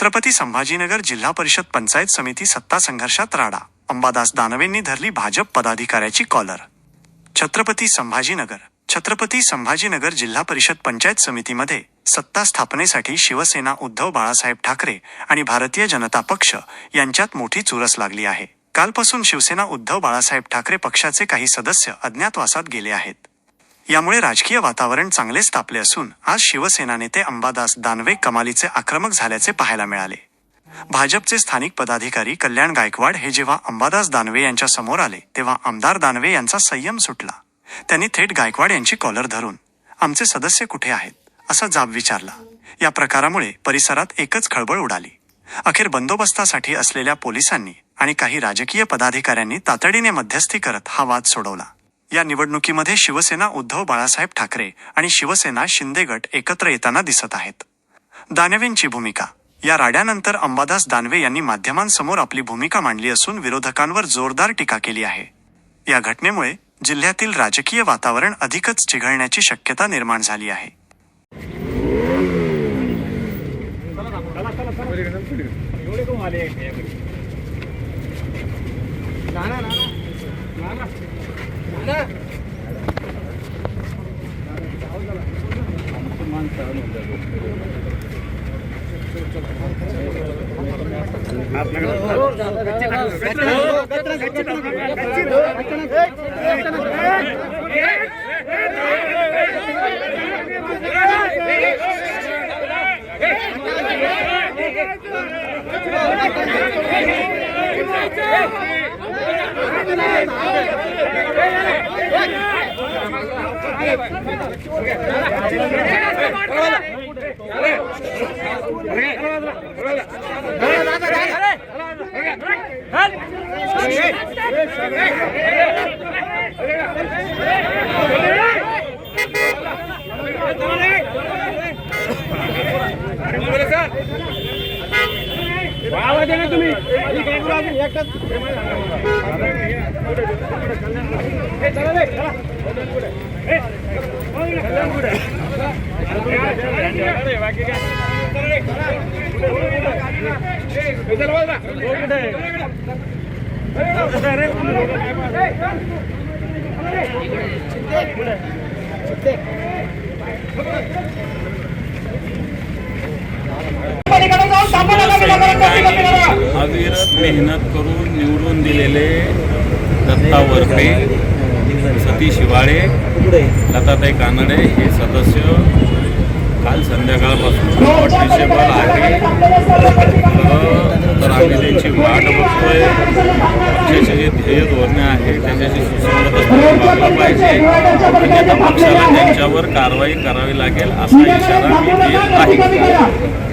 छत्रपती संभाजीनगर जिल्हा परिषद पंचायत समिती सत्ता संघर्षात राडा, अंबादास दानवेंनी धरली भाजप पदाधिकाऱ्याची कॉलर। छत्रपती संभाजीनगर जिल्हा परिषद पंचायत समितीमध्ये सत्ता स्थापनेसाठी शिवसेना उद्धव बाळासाहेब ठाकरे आणि भारतीय जनता पक्ष यांच्यात मोठी चुरस लागली आहे। कालपासून शिवसेना उद्धव बाळासाहेब ठाकरे पक्षाचे काही सदस्य अज्ञातवासात गेले आहेत। यामुळे राजकीय वातावरण चांगलेच तापले असून आज शिवसेना नेते अंबादास दानवे कमालीचे आक्रमक झाल्याचे पाहायला मिळाले। भाजपचे स्थानिक पदाधिकारी कल्याण गायकवाड हे जेव्हा अंबादास दानवे यांच्या समोर आले तेव्हा आमदार दानवे यांचा संयम सुटला। त्यांनी थेट गायकवाड यांची कॉलर धरून आमचे सदस्य कुठे आहेत असा जाब विचारला। या प्रकारामुळे परिसरात एकच खळबळ उडाली। अखेर बंदोबस्तासाठी असलेल्या पोलिसांनी आणि काही राजकीय पदाधिकाऱ्यांनी तातडीने मध्यस्थी करत हा वाद सोडवला। या निवडणुकीमध्ये शिवसेना उद्धव बाळासाहेब ठाकरे आणि शिवसेना शिंदे गट एकत्र येताना दिसत आहेत। दानवेंची भूमिका। या राड्यानंतर अंबादास दानवे यांनी माध्यमांसमोर आपली भूमिका मांडली असून विरोधकांवर जोरदार टीका केली आहे। या घटनेमुळे जिल्ह्यातील राजकीय वातावरण अधिकच चिघळण्याची शक्यता निर्माण झाली आहे। अविरत मेहनत करून निवडून दिलेले दत्ता वरपे, सतीश हिवाळे, लताताई कानडे हे सदस्य काल संध्याकाळपासून नोटिसेबल आहे। तर आम्ही त्यांची वाट बघतोय। पक्षाचे जे ध्येय धोरणे आहे त्याच्याशी सुसंगत असलं पाहिजे, अन्यथा पक्षाला त्यांच्यावर कारवाई करावी लागेल असा इशारा मी देत आहे।